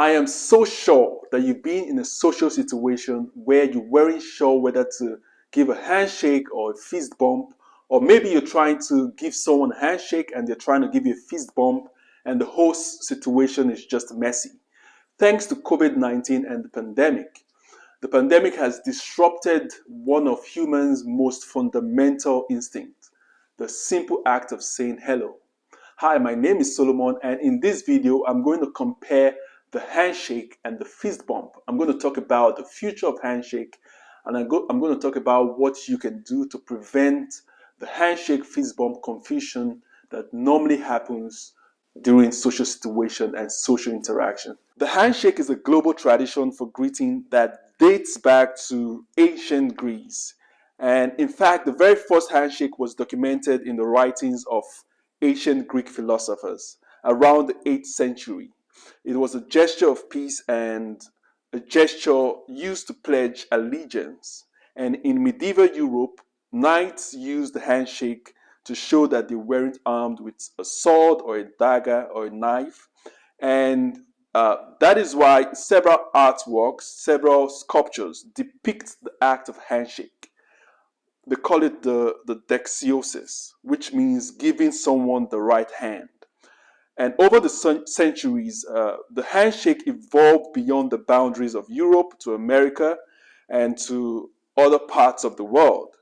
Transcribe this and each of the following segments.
I am so sure that you've been in a social situation where you weren't sure whether to give a handshake or a fist bump, or maybe you're trying to give someone a handshake and they're trying to give you a fist bump, and the whole situation is just messy. Thanks to COVID-19 and the pandemic has disrupted one of humans' most fundamental instincts, the simple act of saying hello. Hi, my name is Solomon, and in this video, I'm going to compare the handshake and the fist bump. I'm going to talk about the future of handshake, and I'm going to talk about what you can do to prevent the handshake fist bump confusion that normally happens during social situation and social interaction. The handshake is a global tradition for greeting that dates back to ancient Greece. And in fact, the very first handshake was documented in the writings of ancient Greek philosophers around the 8th century. It was a gesture of peace and a gesture used to pledge allegiance. And in medieval Europe, knights used the handshake to show that they weren't armed with a sword or a dagger or a knife. And that is why several artworks, several sculptures depict the act of handshake. They call it the dexiosis, which means giving someone the right hand. And over the centuries, the handshake evolved beyond the boundaries of Europe to America and to other parts of the world.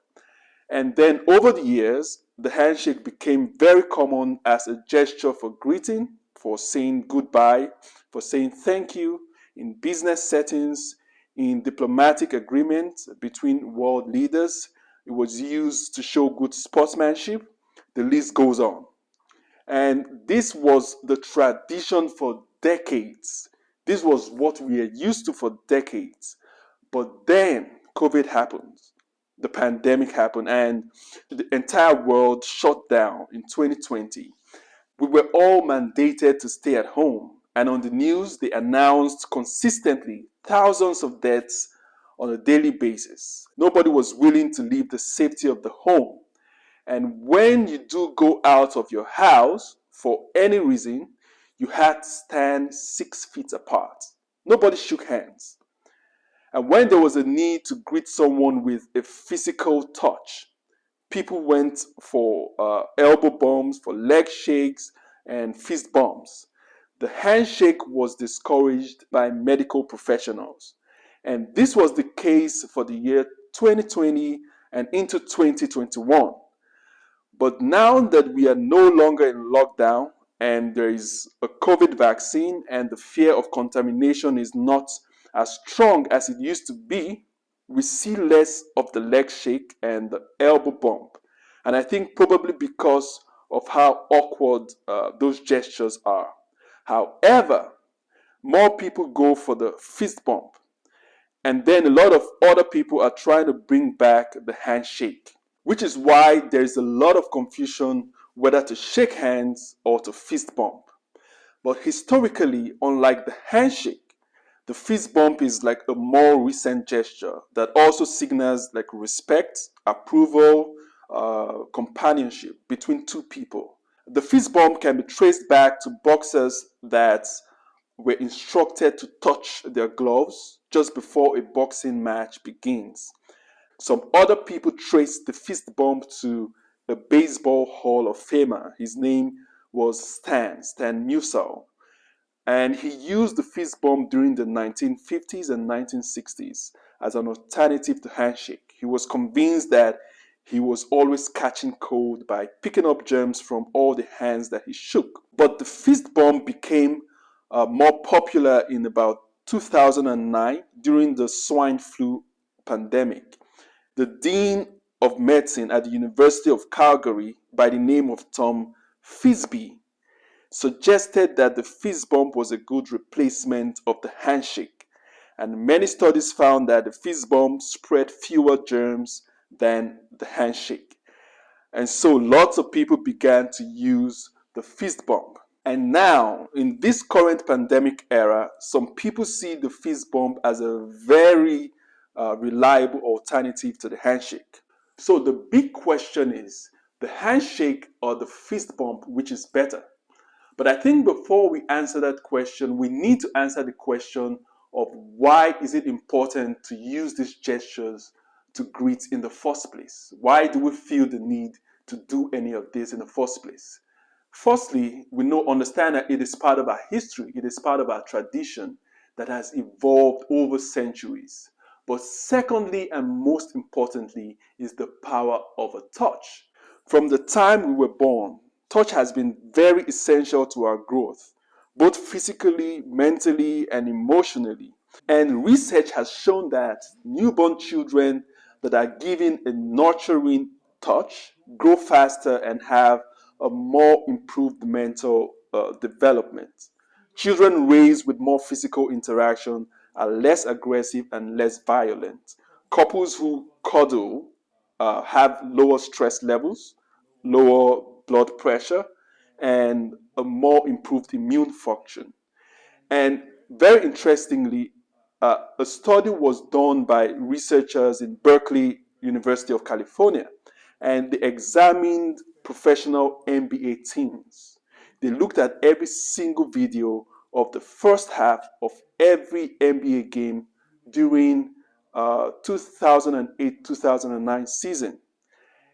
And then over the years, the handshake became very common as a gesture for greeting, for saying goodbye, for saying thank you in business settings, in diplomatic agreements between world leaders. It was used to show good sportsmanship. The list goes on. And this was the tradition for decades. This was what we are used to for decades. But then COVID happened. The pandemic happened and the entire world shut down in 2020. We were all mandated to stay at home. And on the news, they announced consistently thousands of deaths on a daily basis. Nobody was willing to leave the safety of the home. And when you do go out of your house for any reason, you had to stand 6 feet apart. Nobody shook hands. And when there was a need to greet someone with a physical touch, people went for elbow bumps, for leg shakes, and fist bumps. The handshake was discouraged by medical professionals. And this was the case for the year 2020 and into 2021. But now that we are no longer in lockdown and there is a COVID vaccine and the fear of contamination is not as strong as it used to be, we see less of the leg shake and the elbow bump. And I think probably because of how awkward those gestures are. However, more people go for the fist bump. And then a lot of other people are trying to bring back the handshake, which is why there's a lot of confusion whether to shake hands or to fist bump. But historically, unlike the handshake, the fist bump is like a more recent gesture that also signals like respect, approval, companionship between two people. The fist bump can be traced back to boxers that were instructed to touch their gloves just before a boxing match begins. Some other people trace the fist bump to a baseball Hall of Famer. His name was Stan Musial. And he used the fist bump during the 1950s and 1960s as an alternative to handshake. He was convinced that he was always catching cold by picking up germs from all the hands that he shook. But the fist bump became more popular in about 2009 during the swine flu pandemic. The Dean of Medicine at the University of Calgary, by the name of Tom Fisby, suggested that the fist bump was a good replacement of the handshake. And many studies found that the fist bump spread fewer germs than the handshake. And so lots of people began to use the fist bump. And now, in this current pandemic era, some people see the fist bump as a very reliable alternative to the handshake. So the big question is, the handshake or the fist bump, which is better? But I think before we answer that question, we need to answer the question of why is it important to use these gestures to greet in the first place? Why do we feel the need to do any of this in the first place? Firstly, we understand that it is part of our history, it is part of our tradition that has evolved over centuries. But secondly, and most importantly, is the power of a touch. From the time we were born, touch has been very essential to our growth, both physically, mentally, and emotionally. And research has shown that newborn children that are given a nurturing touch grow faster and have a more improved mental development. Children raised with more physical interaction are less aggressive and less violent. Couples who cuddle have lower stress levels, lower blood pressure, and a more improved immune function. And very interestingly, a study was done by researchers in Berkeley University of California, and they examined professional NBA teams. They looked at every single video of the first half of every NBA game during 2008-2009 season.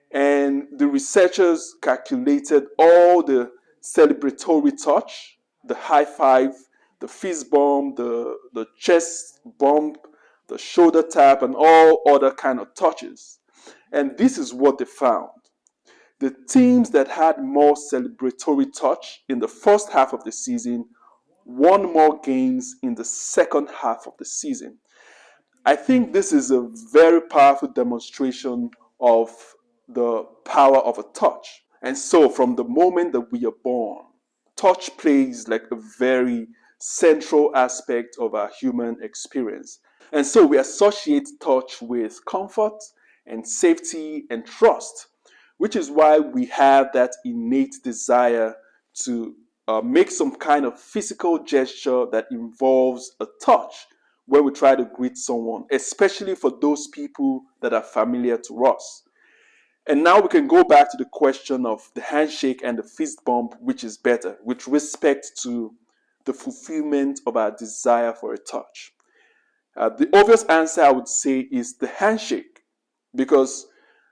And the researchers calculated all the celebratory touch, the high five, the fist bump, the chest bump, the shoulder tap, and all other kind of touches. And this is what they found. The teams that had more celebratory touch in the first half of the season won more games in the second half of the season. I think this is a very powerful demonstration of the power of a touch. And so, from the moment that we are born, touch plays like a very central aspect of our human experience. And so, we associate touch with comfort and safety and trust, which is why we have that innate desire to make some kind of physical gesture that involves a touch when we try to greet someone, especially for those people that are familiar to us. And now we can go back to the question of the handshake and the fist bump, which is better, with respect to the fulfillment of our desire for a touch. The obvious answer I would say is the handshake, because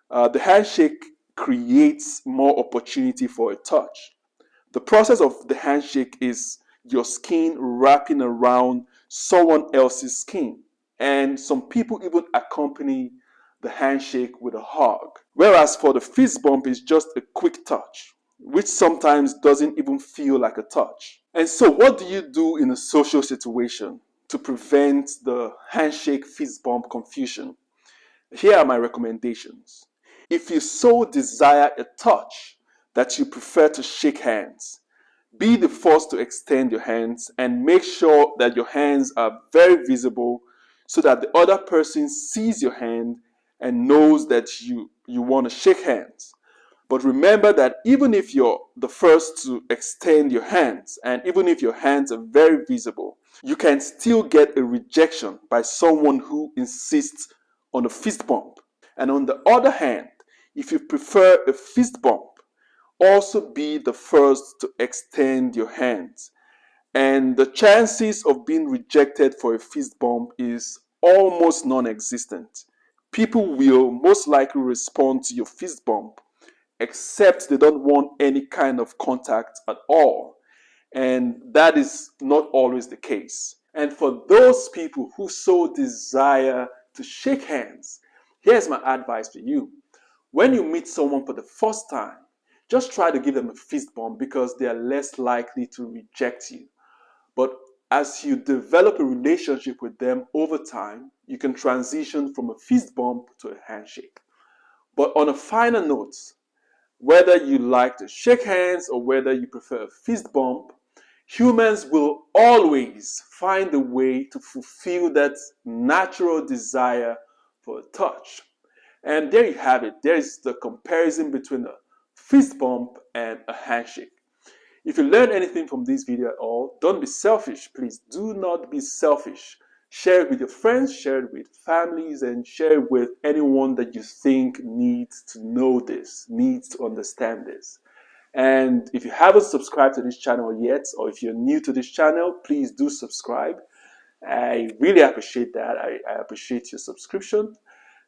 the handshake creates more opportunity for a touch. The process of the handshake is your skin wrapping around someone else's skin. And some people even accompany the handshake with a hug. Whereas for the fist bump, it's just a quick touch, which sometimes doesn't even feel like a touch. And so, what do you do in a social situation to prevent the handshake fist bump confusion? Here are my recommendations. If you so desire a touch that you prefer to shake hands, be the first to extend your hands and make sure that your hands are very visible so that the other person sees your hand and knows that you want to shake hands. But remember that even if you're the first to extend your hands and even if your hands are very visible, you can still get a rejection by someone who insists on a fist bump. And on the other hand, if you prefer a fist bump, also be the first to extend your hands. And the chances of being rejected for a fist bump is almost non-existent. People will most likely respond to your fist bump, except they don't want any kind of contact at all. And that is not always the case. And for those people who so desire to shake hands, here's my advice for you. When you meet someone for the first time, just try to give them a fist bump because they are less likely to reject you. But as you develop a relationship with them over time, you can transition from a fist bump to a handshake. But on a final note, whether you like to shake hands or whether you prefer a fist bump, humans will always find a way to fulfill that natural desire for a touch. And there you have it. There is the comparison between a fist bump and a handshake. If you learned anything from this video at all, don't be selfish. Please do not be selfish. Share it with your friends, share it with families, and share it with anyone that you think needs to know this, needs to understand this. And if you haven't subscribed to this channel yet, or if you're new to this channel, please do subscribe. I really appreciate that. I appreciate your subscription.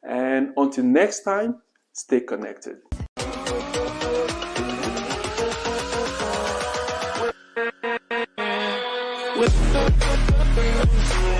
And until next time, stay connected. With